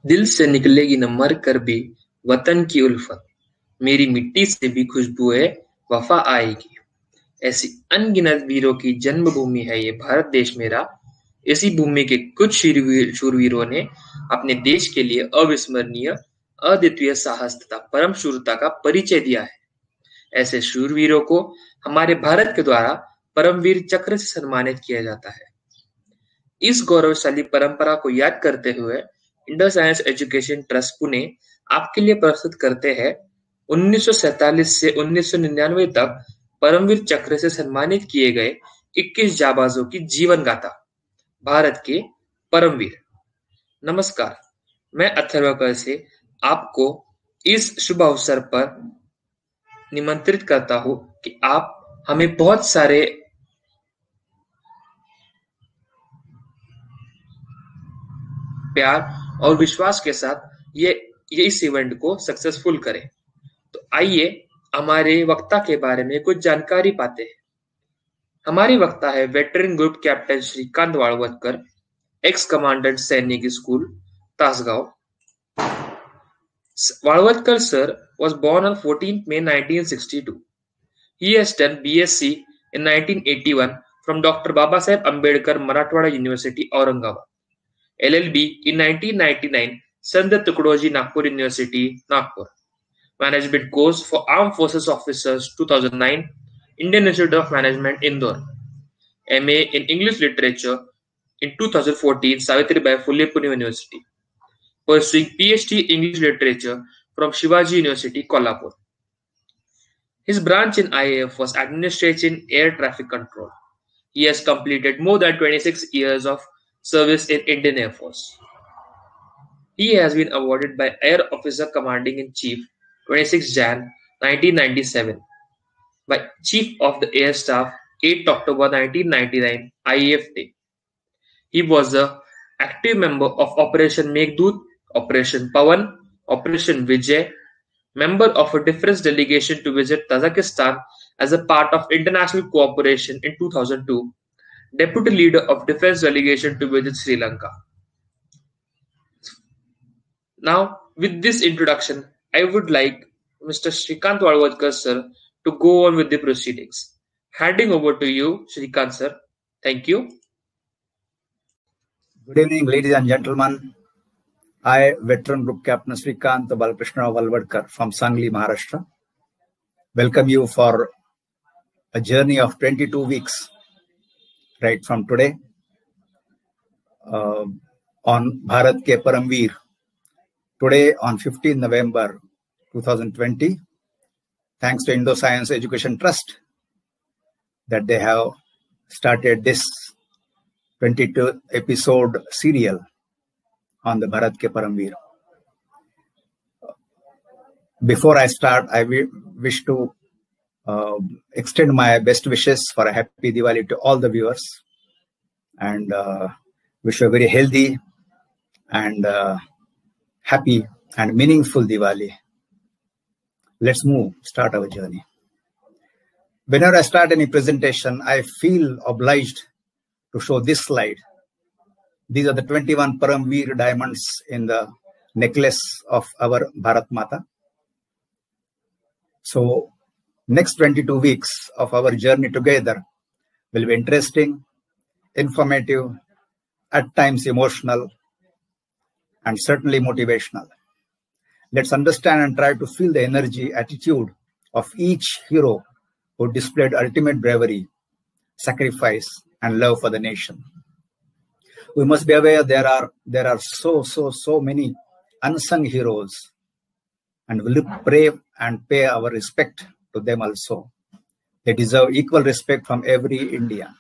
दिल से निकलेगी न मर कर भी वतन की उल्फत, मेरी मिट्टी से भी खुशबुए वफा आएगी। ऐसी अनगिनत वीरों की जन्मभूमि है ये भारत देश मेरा। इसी भूमि के कुछ शूरवीरों ने अपने देश के लिए अविस्मरणीय, अद्वितीय साहस तथा परम शूरता का परिचय दिया है। ऐसे शूरवीरों को हमारे भारत के द्वारा परमवीर चक्र से सम्मानित किया जाता है। इस गौरवशाली परंपरा को याद करते हुए Indus science education trust Pune आपके लिए प्रस्तुत करते हैं 1947 से 1999 तक परमवीर चक्र से सम्मानित किए गए 21 जाबाजों की जीवन गाथा, भारत के परमवीर। नमस्कार, मैं अथर्वकर से आपको इस शुभ अवसर पर निमंत्रित करता हूं कि आप हमें बहुत सारे प्यार और विश्वास के साथ ये इस इवेंट को सक्सेसफुल करें। तो आइए हमारे वक्ता के बारे में कुछ जानकारी पाते हैं। हमारे वक्ता है veteran group captain Shrikant Walwatkar, ex commandant Sainik School, Tasgaon. Walwalkar sir was born on 14th May 1962. He has done BSc in 1981 from Dr. Babasaheb Ambedkar Marathwada University, Aurangabad. LLB in 1999, Sant Tukdoji Nagpur University, Nagpur. Management course for Armed Forces Officers 2009, Indian Institute of Management, Indore. MA in English Literature in 2014, Savitribai Phule Pune University. Pursuing PhD English Literature from Shivaji University, Kolhapur. His branch in IAF was Administration Air Traffic Control. He has completed more than 26 years of service in Indian Air Force. He has been awarded by Air Officer Commanding in Chief 26 Jan 1997, by Chief of the Air Staff 8 October 1999 IAF Day. He was an active member of Operation Meghdut, Operation Pawan, Operation Vijay, member of a defense delegation to visit Tajikistan as a part of international cooperation in 2002, deputy leader of defense delegation to visit Sri Lanka. Now, with this introduction, I would like Mr. Shrikant Walwalkar sir to go on with the proceedings. Handing over to you, Shrikant sir. Thank you. Good evening, ladies and gentlemen. I, Veteran Group Captain Shrikant Balakrishna Walwalkar from Sangli, Maharashtra, welcome you for a journey of 22 weeks, right from today, on Bharat Ke Paramveer. Today, on 15 November 2020, thanks to Indo Science Education Trust, that they have started this 22 episode serial on the Bharat Ke Paramveer. Before I start, I wish to extend my best wishes for a happy Diwali to all the viewers, and wish you a very healthy and happy and meaningful Diwali. Let's start our journey. Whenever I start any presentation, I feel obliged to show this slide. These are the 21 Paramveer diamonds in the necklace of our Bharat Mata. So, next 22 weeks of our journey together will be interesting, informative, at times emotional, and certainly motivational. Let's understand and try to feel the energy, attitude of each hero who displayed ultimate bravery, sacrifice, and love for the nation. We must be aware there are so many unsung heroes, and we will pray and pay our respect to them also. They deserve equal respect from every Indian.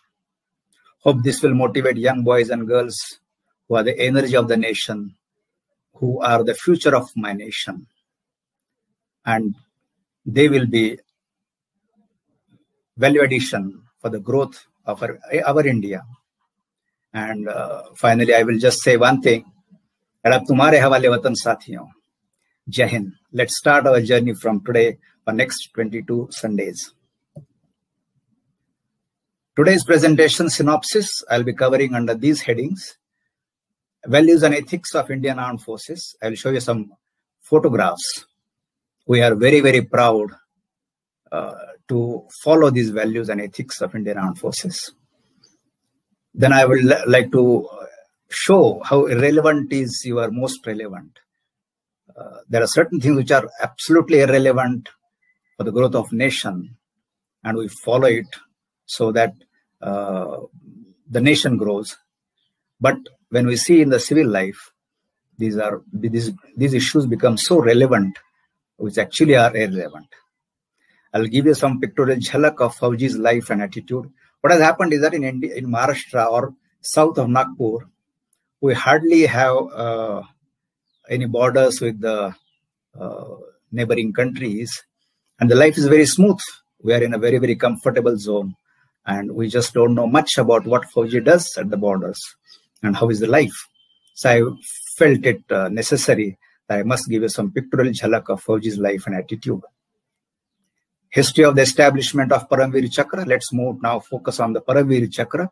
Hope this will motivate young boys and girls who are the energy of the nation, who are the future of my nation. And they will be value addition for the growth of our India. And finally, I will just say one thing. अब तुम्हारे हवाले वतन साथियों, जय Hind. Let's start our journey from today for next 22 Sundays. Today's presentation synopsis I'll be covering under these headings. Values and ethics of Indian Armed Forces. I will show you some photographs. We are very, very proud to follow these values and ethics of Indian Armed Forces. Then I would like to show how irrelevant is your most relevant. There are certain things which are absolutely irrelevant for the growth of nation, and we follow it so that the nation grows. But when we see in the civil life, these issues become so relevant, which actually are irrelevant. I'll give you some pictorial jhalak of Fauji's life and attitude. What has happened is that in Maharashtra or south of Nagpur, we hardly have any borders with the neighboring countries, and the life is very smooth. We are in a very, very comfortable zone, and we just don't know much about what Fauji does at the borders and how is the life. So I felt it necessary that I must give you some pictorial jhalak of Fauji's life and attitude. History of the establishment of Paramveer Chakra. Let's move now, focus on the Paramveer Chakra.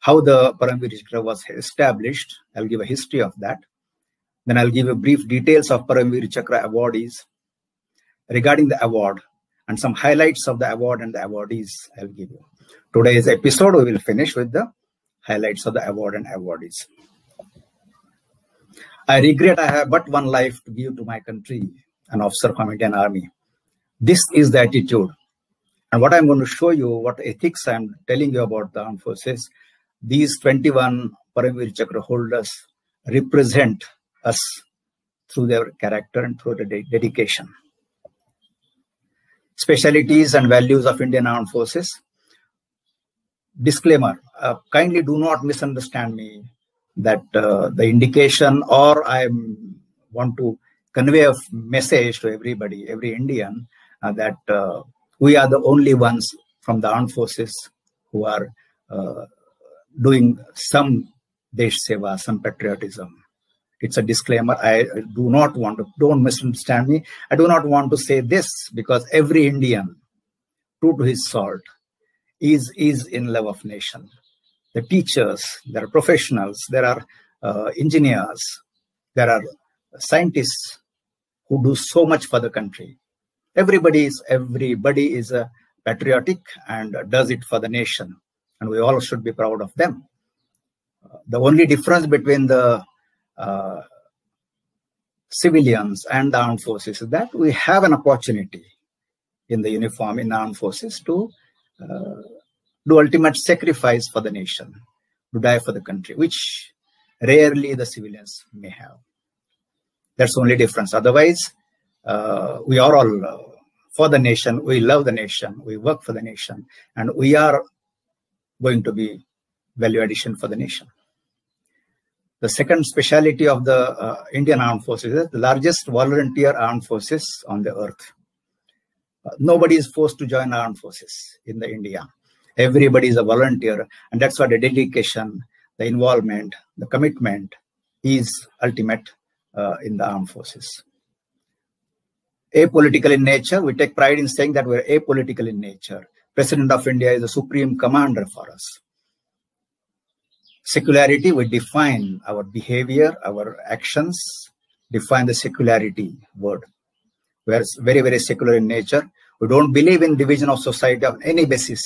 How the Paramveer Chakra was established. I'll give a history of that. Then I'll give you brief details of Paramveer Chakra awardees. Regarding the award and some highlights of the award and the awardees, I'll give you. Today's episode, we will finish with the highlights of the award and awardees. I regret I have but one life to give to my country, an officer from Indian Army. This is the attitude. And what I'm going to show you, what ethics I'm telling you about the armed forces, these 21 Paramveer Chakra holders represent us through their character and through the dedication. Specialities and values of Indian Armed Forces. Disclaimer, kindly do not misunderstand me that the indication or I want to convey a message to everybody, every Indian, that we are the only ones from the armed forces who are doing some Desh Seva, some patriotism. It's a disclaimer. I do not want to, don't misunderstand me. I do not want to say this because every Indian, true to his salt, is in love of nation. The teachers, there are professionals, there are engineers, there are scientists who do so much for the country. Everybody is patriotic and does it for the nation, and we all should be proud of them. The only difference between the civilians and the armed forces is that we have an opportunity in the uniform, in the armed forces, to do ultimate sacrifice for the nation, to die for the country, which rarely the civilians may have. That's the only difference. Otherwise, we are all for the nation, we love the nation, we work for the nation, and we are going to be value addition for the nation. The second speciality of the Indian Armed Forces is the largest volunteer armed forces on the earth. Nobody is forced to join armed forces in the India. Everybody is a volunteer, and that's why the dedication, the involvement, the commitment is ultimate in the armed forces. Apolitical in nature, we take pride in saying that we're apolitical in nature. President of India is the supreme commander for us. Secularity, we define our behavior, our actions, define the secularity word. We are very, very secular in nature. We don't believe in division of society on any basis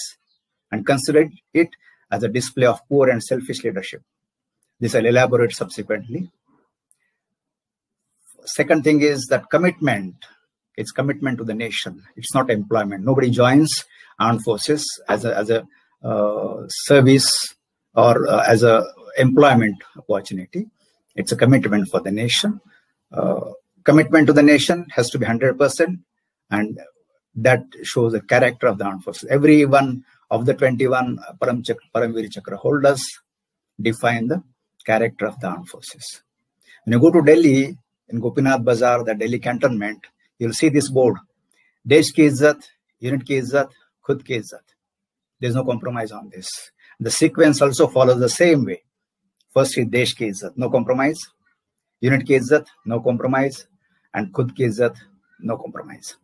and consider it as a display of poor and selfish leadership. This I'll elaborate subsequently. Second thing is that commitment. It's commitment to the nation. It's not employment. Nobody joins armed forces as a service or as a employment opportunity. It's a commitment for the nation. Commitment to the nation has to be 100%, and that shows the character of the armed forces. Every one of the 21 Paramveer Chakra holders define the character of the armed forces. When you go to Delhi, in Gopinath Bazaar, the Delhi cantonment, you'll see this board. Desh ki izzat, unit ki izzat, khud ki izzat. There's no compromise on this. The sequence also follows the same way. First is Desh ki izzat, no compromise. Unit ki izzat, no compromise. And khud ki izzat, no compromise.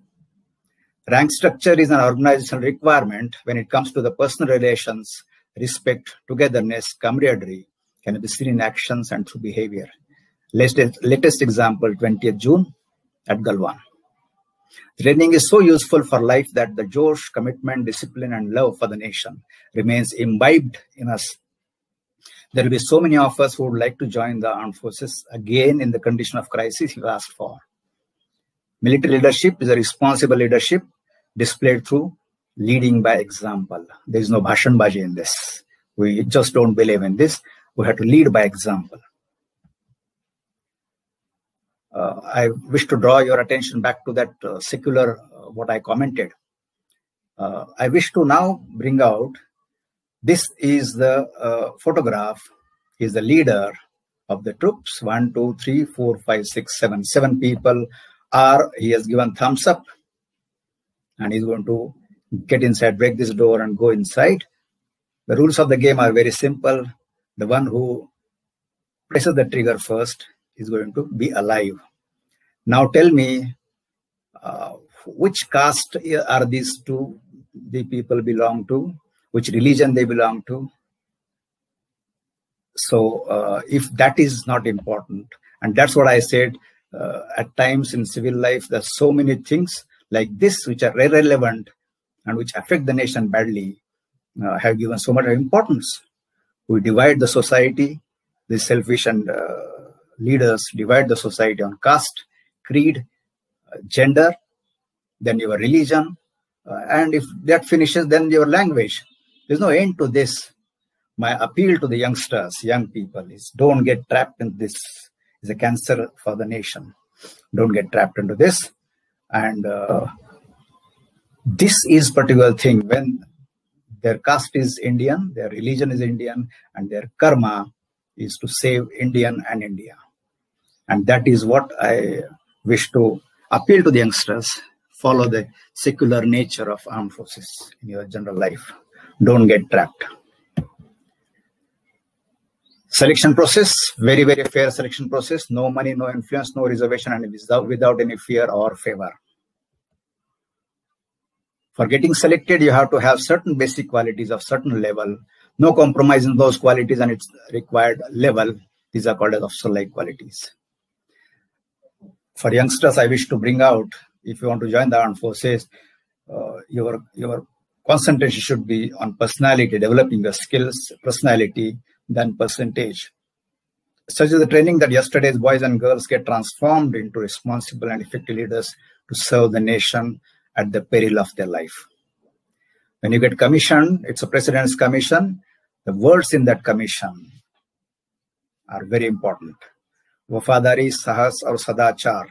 Rank structure is an organizational requirement when it comes to the personal relations, respect, togetherness, camaraderie, can be seen in actions and through behavior. Latest example, 20th June at Galwan. Training is so useful for life that the Josh, commitment, discipline, and love for the nation remains imbibed in us. There will be so many of us who would like to join the armed forces again in the condition of crisis you asked for. Military leadership is a responsible leadership displayed through leading by example. There is no bhashanbaji in this. We just don't believe in this. We have to lead by example. I wish to draw your attention back to that secular, what I commented. I wish to now bring out, this is the photograph. He is the leader of the troops. 1, 2, 3, 4, 5, 6, 7. 7 people he has given thumbs up. And he's going to get inside, break this door and go inside. The rules of the game are very simple. The one who presses the trigger first is going to be alive. Now tell me, which caste are these two the people belong to? Which religion they belong to? So if that is not important, and that's what I said, at times in civil life, there's so many things like this which are irrelevant and which affect the nation badly, have given so much importance. We divide the society, the selfish and leaders divide the society on caste, creed, gender, then your religion, and if that finishes, then your language. There's no end to this. My appeal to the youngsters, young people, is don't get trapped in this. It's a cancer for the nation. Don't get trapped into this. And this is particular thing when their caste is Indian, their religion is Indian, and their karma is to save Indian and India. And that is what I wish to appeal to the youngsters. Follow the secular nature of armed forces in your general life. Don't get trapped. Selection process, very, very fair selection process. No money, no influence, no reservation, and without any fear or favor. For getting selected, you have to have certain basic qualities of certain level. No compromise in those qualities and its required level. These are called as officer-like qualities. For youngsters, I wish to bring out, if you want to join the armed forces, your concentration should be on personality, developing your skills, personality, than percentage. Such is the training that yesterday's boys and girls get transformed into responsible and effective leaders to serve the nation at the peril of their life. When you get commissioned, it's a president's commission. The words in that commission are very important. वफादारी, साहस और सदाचार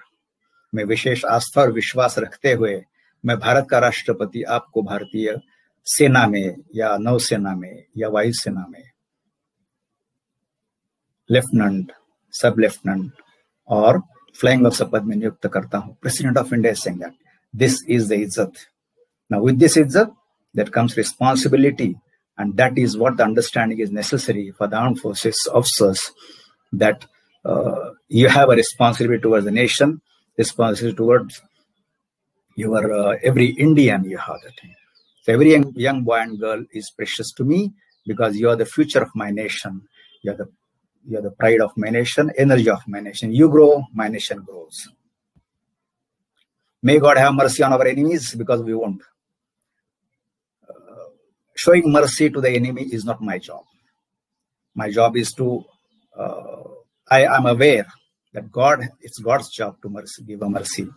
में विशेष आस्था और विश्वास रखते हुए मैं भारत का राष्ट्रपति आपको भारतीय सेना में या नौसेना में या वायुसेना में लेफ्टिनेंट, सब लेफ्टिनेंट और फ्लाइंग ऑफिसर पद में नियुक्त करता हूं. President of India is saying that. This is the izzat. Now with this izzat, there comes responsibility, and that is what the understanding is necessary for the armed forces officers, that you have a responsibility towards the nation, responsibility towards your every Indian. You have that. So every young boy and girl is precious to me because you are the future of my nation. You are the pride of my nation, energy of my nation. You grow, my nation grows. May God have mercy on our enemies because we won't. Showing mercy to the enemy is not my job. My job is to, I am aware that it's God's job to give a mercy,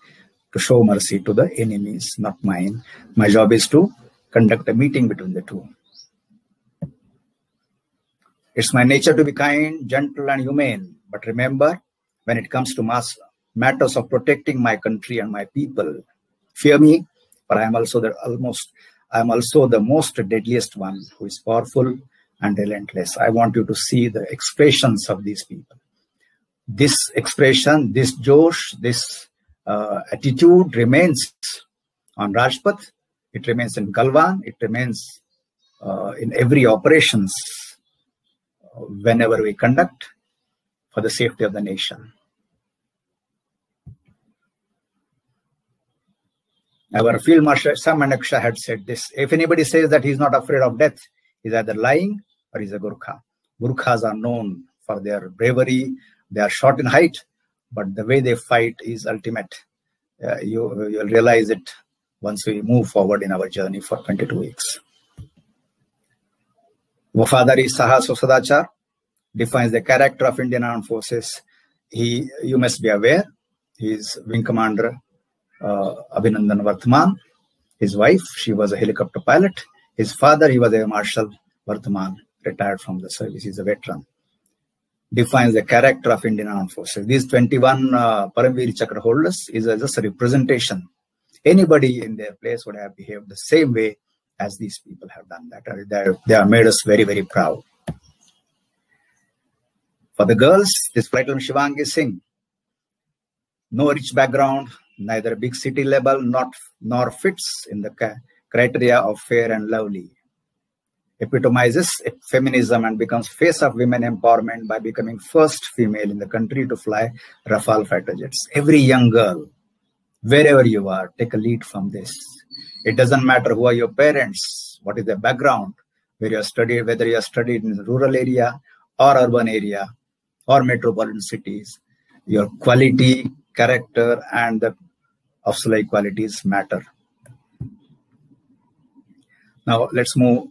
to show mercy to the enemies, not mine. My job is to conduct a meeting between the two. It's my nature to be kind, gentle, and humane. But remember, when it comes to matters of protecting my country and my people, fear me, for I am also the most deadliest one, who is powerful and relentless. I want you to see the expressions of these people. This expression, this Josh, this attitude remains on Rajpath. It remains in Galwan. It remains in every operations whenever we conduct for the safety of the nation. Our Field Marshal Sam Manaksha had said this: if anybody says that he's not afraid of death, he's either lying or he's a Gurkha. Gurkhas are known for their bravery. They are short in height, but the way they fight is ultimate. You'll realize it once we move forward in our journey for 22 weeks. Wafadari Sahas of Sadachar defines the character of Indian Armed Forces. You must be aware, he is Wing Commander Abhinandan Varthaman. His wife, she was a helicopter pilot. His father, he was a Marshal Varthaman, retired from the service. He's a veteran. Defines the character of Indian Armed Forces. These 21 Paramveer Chakra holders is just a representation. Anybody in their place would have behaved the same way as these people have done that. They have made us very, very proud. For the girls, this flight from Shivangi Singh, no rich background, neither big city level, nor fits in the criteria of fair and lovely. Epitomizes feminism and becomes face of women empowerment by becoming first female in the country to fly Rafale fighter jets. Every young girl, wherever you are, take a lead from this. It doesn't matter who are your parents, what is their background, whether you are studied in the rural area or urban area or metropolitan cities. Your quality, character, and the Afsalai qualities matter. Now let's move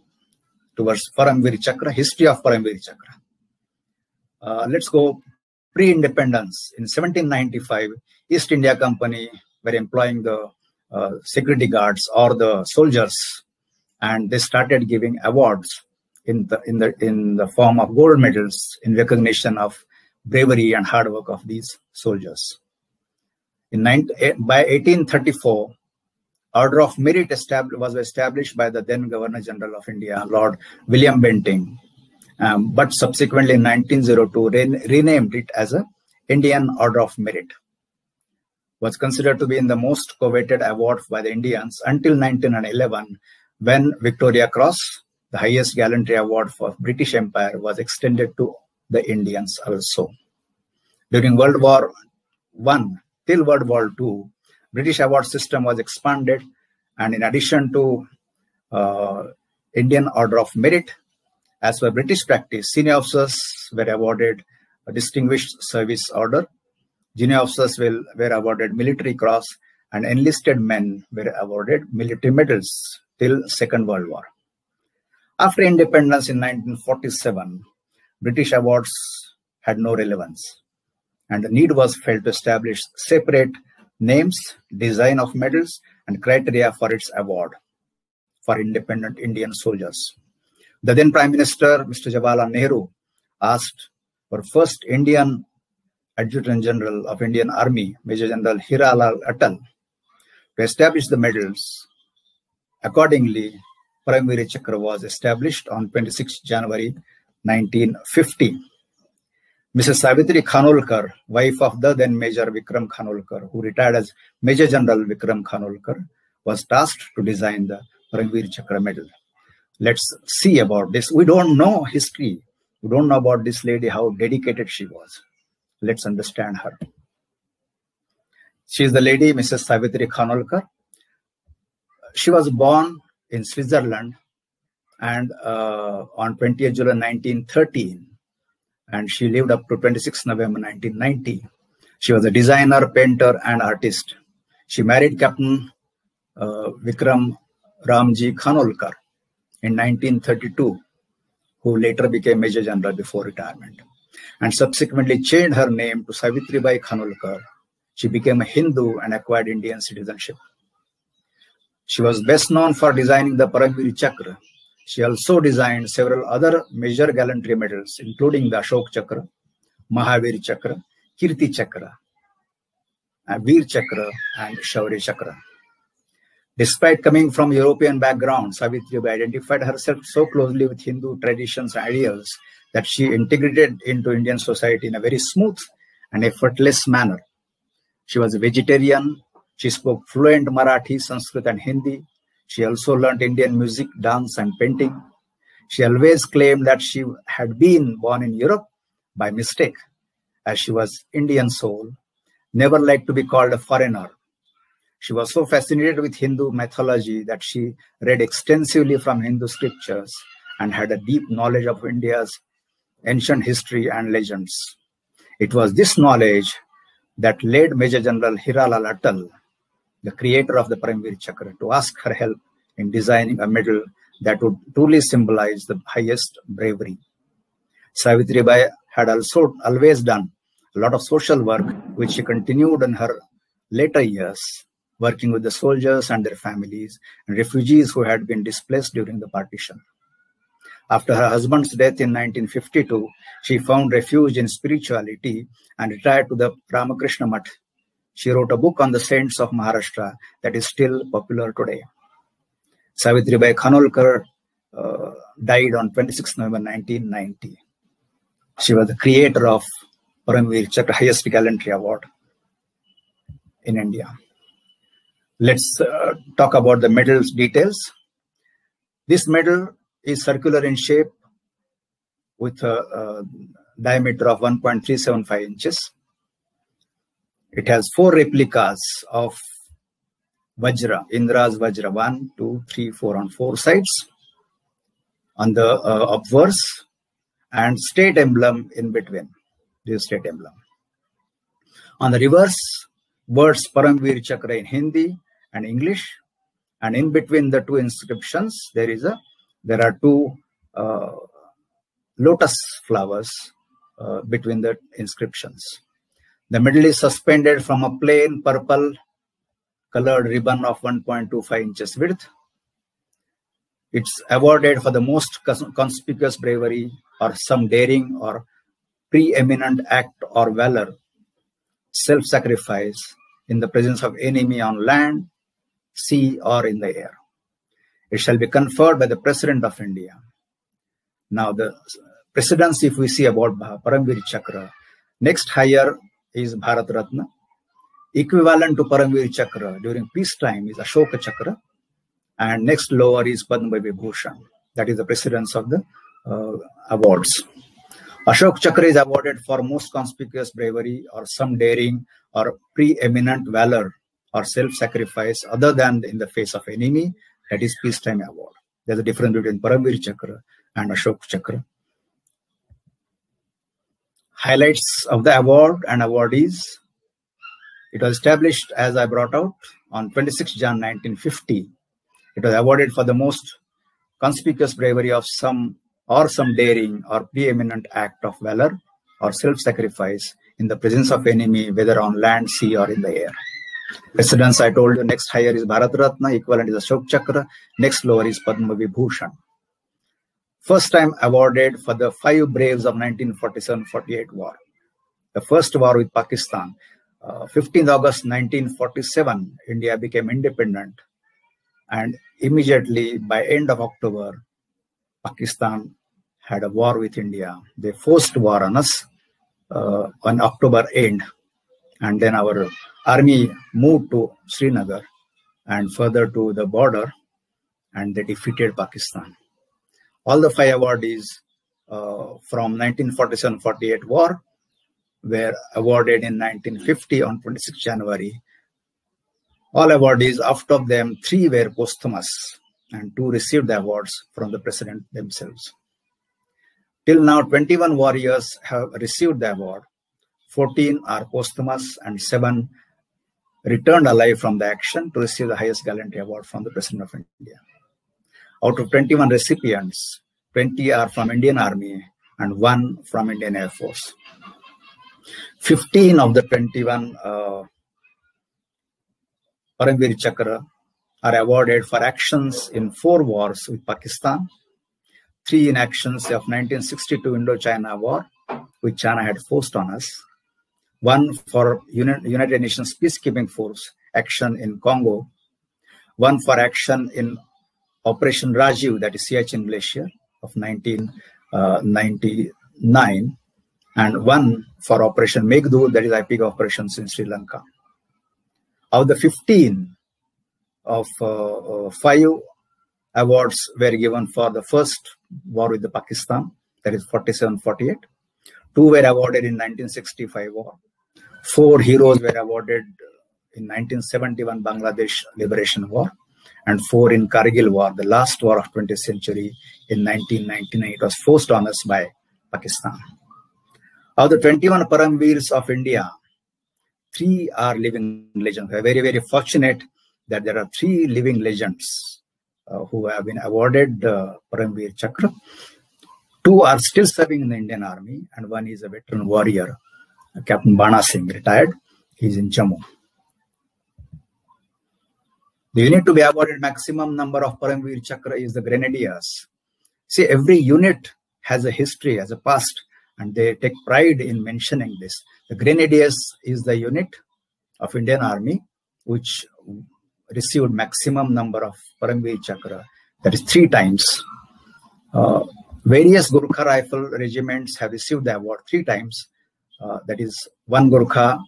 towards Paramveer Chakra, history of Paramveer Chakra. Let's go pre-independence. In 1795, East India Company were employing the security guards or the soldiers, and they started giving awards in the form of gold medals in recognition of bravery and hard work of these soldiers. By 1834, Order of Merit was established by the then Governor General of India, Lord William Bentinck, but subsequently in 1902 renamed it as a Indian Order of Merit. Was considered to be in the most coveted award by the Indians until 1911, when Victoria Cross, the highest gallantry award for British Empire, was extended to the Indians also. During World War I till World War II, British award system was expanded, and in addition to Indian Order of Merit, as per British practice, senior officers were awarded a Distinguished Service Order, junior officers were awarded Military Cross, and enlisted men were awarded military medals till Second World War. After independence in 1947, British awards had no relevance, and the need was felt to establish separate names, design of medals, and criteria for its award for independent Indian soldiers. The then Prime Minister, Mr. Jawaharlal Nehru, asked for first Indian Adjutant General of Indian Army, Major General Hiralal Atal, to establish the medals. Accordingly, Paramveer Chakra was established on 26 January 1950. Mrs. Savitri Khanolkar, wife of the then Major Vikram Khanolkar, who retired as Major General Vikram Khanolkar, was tasked to design the Paramveer Chakra medal. Let's see about this. We don't know history. We don't know about this lady, how dedicated she was. Let's understand her. She is the lady, Mrs. Savitri Khanolkar. She was born in Switzerland and on 20th July 1913. And she lived up to 26 November 1990. She was a designer, painter, and artist. She married Captain Vikram Ramji Khanolkar in 1932, who later became Major General before retirement, and subsequently changed her name to Savitribai Khanolkar. She became a Hindu and acquired Indian citizenship. She was best known for designing the Paramveer Chakra. She also designed several other major gallantry medals, including the Ashok Chakra, Mahavir Chakra, Kirti Chakra, Veer Chakra, and Shaurya Chakra. Despite coming from European background, Savitribai identified herself so closely with Hindu traditions and ideals that she integrated into Indian society in a very smooth and effortless manner. She was a vegetarian. She spoke fluent Marathi, Sanskrit, and Hindi. She also learned Indian music, dance, and painting. She always claimed that she had been born in Europe by mistake, as she was Indian soul, never liked to be called a foreigner. She was so fascinated with Hindu mythology that she read extensively from Hindu scriptures and had a deep knowledge of India's ancient history and legends. It was this knowledge that led Major General Hiralal Atal, the creator of the Paramveer Chakra, to ask her help in designing a medal that would truly symbolize the highest bravery. Savitribai had also always done a lot of social work, which she continued in her later years, working with the soldiers and their families and refugees who had been displaced during the partition. After her husband's death in 1952, she found refuge in spirituality and retired to the Ramakrishna Math. She wrote a book on the saints of Maharashtra that is still popular today. Savitribai Khanolkar died on 26 November 1990. She was the creator of Paramveer Chakra, highest gallantry award in India. Let's talk about the medal's details. This medal is circular in shape with a diameter of 1.375 inches. It has 4 replicas of Vajra, Indra's Vajra, 1, 2, 3, 4 on 4 sides on the obverse, and state emblem in between. This state emblem. On the reverse, words Paramveer Chakra in Hindi and English, and in between the two inscriptions, there are 2 lotus flowers between the inscriptions. The medal is suspended from a plain purple colored ribbon of 1.25 inches width. It's awarded for the most conspicuous bravery or some daring or preeminent act or valor, self-sacrifice in the presence of enemy on land, sea, or in the air. It shall be conferred by the President of India. Now, the precedence, if we see about Paramveer Chakra, next higher is Bharat Ratna. Equivalent to Paramveer Chakra during peacetime is Ashoka Chakra, and next lower is Padma Vibhushan. That is the precedence of the awards. Ashoka Chakra is awarded for most conspicuous bravery or some daring or preeminent valor or self-sacrifice other than in the face of enemy. That is peacetime award. There's a difference between Paramveer Chakra and Ashoka Chakra. Highlights of the award and awardees. It was established, as I brought out, on 26 January 1950. It was awarded for the most conspicuous bravery of some daring or preeminent act of valor or self-sacrifice in the presence of enemy, whether on land, sea, or in the air. Precedence, I told you, next higher is Bharat Ratna, equivalent is Ashoka Chakra, next lower is Padma Vibhushan. First time awarded for the 5 braves of 1947-48 war. The first war with Pakistan. 15th August 1947, India became independent, and immediately by end of October, Pakistan had a war with India. They forced war on us on October end, and then our army moved to Srinagar and further to the border, and they defeated Pakistan. All the 5 awardees from 1947-48 war were awarded in 1950 on 26 January. All awardees, after them, 3 were posthumous and 2 received the awards from the president themselves. Till now, 21 warriors have received the award. 14 are posthumous and 7 returned alive from the action to receive the highest gallantry award from the President of India. Out of 21 recipients, 20 are from Indian Army and 1 from Indian Air Force. 15 of the 21 Paramveer Chakra are awarded for actions in 4 wars with Pakistan, 3 in actions of 1962 Indochina War, which China had forced on us, 1 for United Nations Peacekeeping Force action in Congo, 1 for action in Operation Rajiv, that is Siachen Glacier of 1999, and 1 for Operation Meghdoot, that is IPG operations in Sri Lanka. Of the 15 of 5 awards were given for the first war with the Pakistan, that is 47-48. 2 were awarded in 1965 war. 4 heroes were awarded in 1971 Bangladesh Liberation War, and 4 in Kargil War, the last war of 20th century in 1999. It was forced on us by Pakistan. Of the 21 Paramveers of India, 3 are living legends. We are very, very fortunate that there are 3 living legends who have been awarded Paramveer Chakra. 2 are still serving in the Indian Army, and 1 is a veteran warrior, Captain Bana Singh, retired. He's in Jammu. The unit to be awarded maximum number of Paramveer Chakra is the Grenadiers. See, every unit has a history, has a past, and they take pride in mentioning this. The Grenadiers is the unit of Indian Army which received maximum number of Paramveer Chakra, that is 3 times. Various Gurkha Rifle regiments have received the award 3 times. That is 1 Gurkha,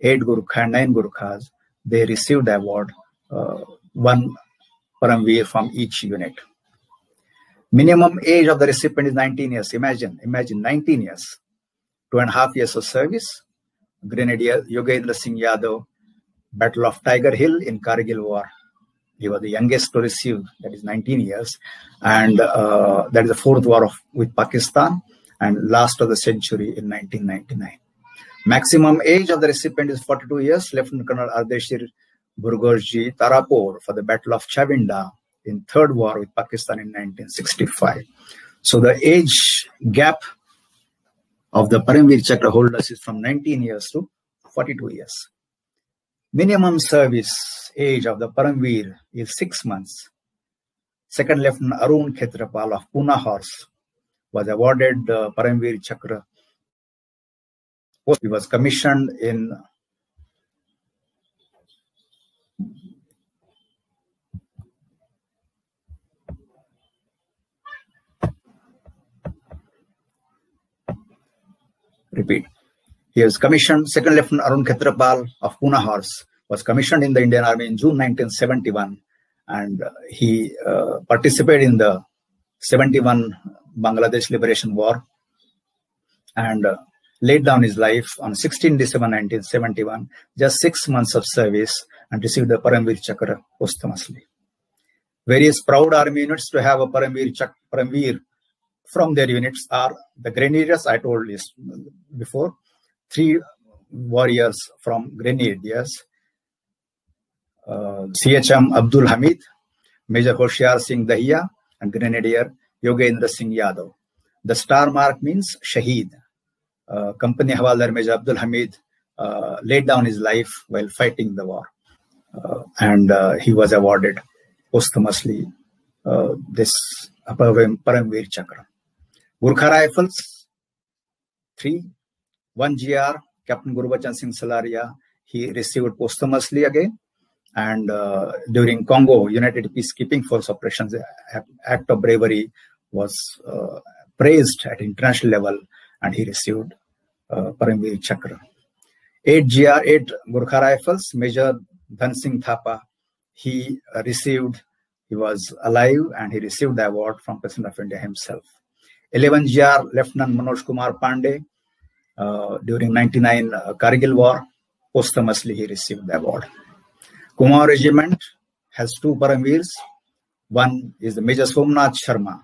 8 Gurkha, and 9 Gurkhas. They received the award 1 Paramveer from each unit. Minimum age of the recipient is 19 years. Imagine 19 years, 2.5 years of service. Grenadier Yogendra Singh Yadav, Battle of Tiger Hill in Kargil War. He was the youngest to receive, that is 19 years. And that is the 4th war with Pakistan and last of the century in 1999. Maximum age of the recipient is 42 years. Lieutenant Colonel Ardeshir Burgosji Tarapur for the Battle of Chavinda in 3rd war with Pakistan in 1965. So the age gap of the Paramveer Chakra holders is from 19 years to 42 years. Minimum service age of the Paramveer is 6 months. 2nd Lieutenant Arun Khetrapal of Pune Horse was awarded the Paramveer Chakra. He was commissioned in He was commissioned, 2nd Lieutenant Arun Khetrapal of Pune Horse was commissioned in the Indian Army in June 1971, and he participated in the 71 Bangladesh Liberation War and laid down his life on 16 December 1971, just 6 months of service, and received the Paramveer Chakra posthumously. Various proud army units to have a Paramveer from their units are the Grenadiers, I told you before, 3 warriors from Grenadiers, CHM Abdul Hamid, Major Hoshiar Singh Dahiya, and Grenadier Yogendra Singh Yadav. The star mark means Shaheed. Company Havaldar Major Abdul Hamid laid down his life while fighting the war, and he was awarded posthumously this Paramveer Chakra. Gurkha Rifles, 3, 1 GR, Captain Gurbachan Singh Salaria, he received posthumously again. And during Congo United Peacekeeping Force operations, act of bravery was praised at international level, and he received Paramveer Chakra. 8 GR, 8 Gurkha Rifles, Major Dhan Singh Thapa, he was alive, and he received the award from President of India himself. 11 GR, Lieutenant Manoj Kumar Pandey, during 99 Kargil War, posthumously he received the award. Kumaon Regiment has 2 Paramveers. One is the Major Somnath Sharma.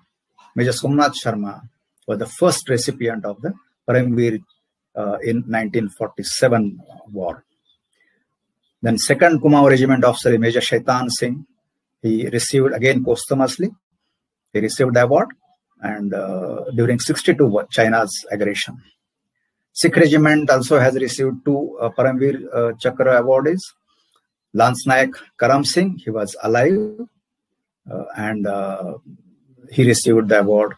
Major Somnath Sharma was the first recipient of the Paramveer in 1947 war. Then 2nd Kumaon Regiment officer Major Shaitan Singh, he received again posthumously. He received the award, and during 62 China's aggression. Sikh Regiment also has received 2 Paramveer Chakra awardees. Lance Nayak Karam Singh, he was alive, and he received the award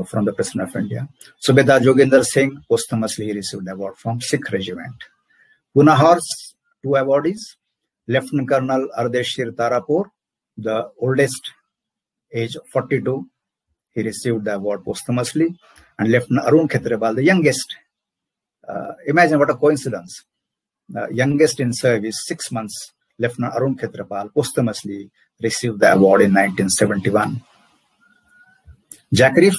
from the President of India. Subedar Joginder Singh, posthumously he received the award from Sikh Regiment. Pune Horse, 2 awardees. Lieutenant Colonel Ardeshir Tarapur, the oldest, age 42, he received the award posthumously. And Lieutenant Arun Khetrapal, the youngest. Imagine what a coincidence. Youngest in service, 6 months, Lieutenant Arun Khetrapal posthumously received the award in 1971. JAKRIF,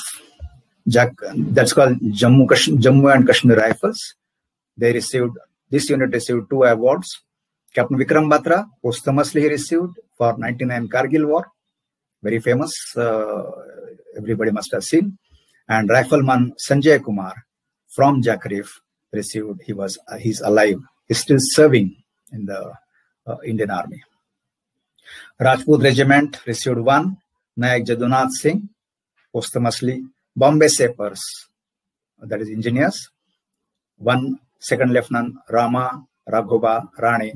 that's called Jammu and Kashmir Rifles. This unit received 2 awards. Captain Vikram Batra, posthumously he received for 99 Kargil War. Very famous, everybody must have seen. And Rifleman Sanjay Kumar from Jakrif received, he's alive, he's still serving in the Indian Army. Rajput Regiment received 1, Nayak Jadunath Singh, posthumously. Bombay Sapers, that is engineers, 1 Second Lieutenant Rama Raghuba Rani,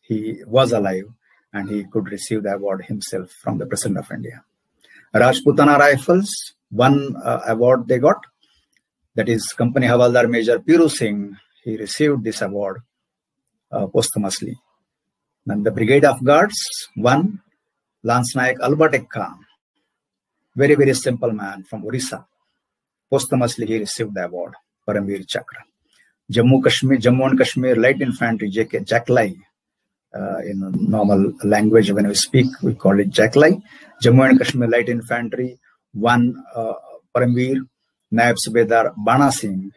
he was alive and he could receive the award himself from the President of India. Rajputana Rifles, 1 award they got, that is Company Havaldar Major Piru Singh, he received this award posthumously. Then the Brigade of Guards, 1 Lance Nayak Albatek Khan, very, very simple man from Orissa. Posthumously he received the award, Paramveer Chakra. Jammu and Kashmir Light Infantry, Jackli, in normal language when we speak, we call it Jackli. Jammu and Kashmir Light Infantry, 1 Paramveer Naib Subedar Bana Singh,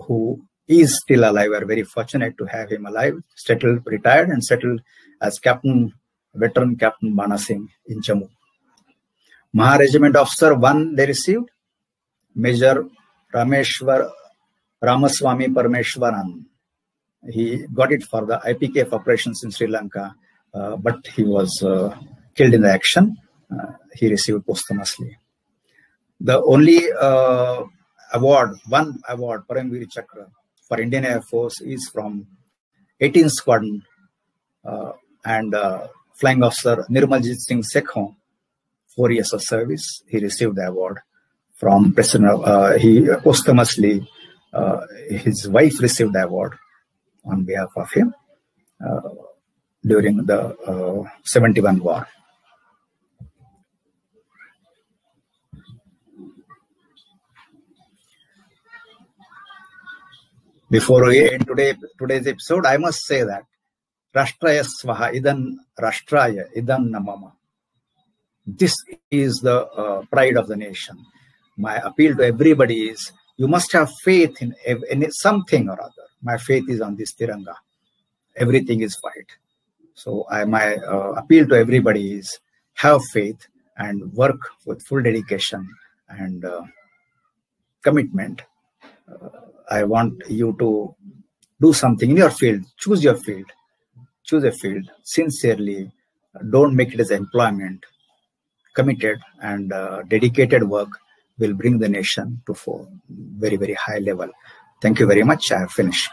who is still alive. We are very fortunate to have him alive, retired and settled as veteran Captain Bana Singh in Jammu. Maha Regiment Officer 1 they received, Major Ramaswamy Parameshwaran. He got it for the IPKF operations in Sri Lanka, but he was killed in the action. He received posthumously. The only award, 1 award, Paramveer Chakra, for Indian Air Force is from 18th Squadron and Flying Officer Nirmaljit Singh Sekhon, 4 years of service. He received the award from President. He posthumously, his wife received the award on behalf of him during the 71 war. Before we end today's episode, I must say that Rashtraya Swaha Idan Rashtraya Idan Namama. This is the pride of the nation. My appeal to everybody is, you must have faith in something or other. My faith is on this Tiranga. Everything is fight. So my appeal to everybody is, have faith and work with full dedication and commitment. I want you to do something in your field. Choose your field. Choose a field sincerely. Don't make it as employment. Committed and dedicated work will bring the nation to a very, very high level. Thank you very much. I have finished.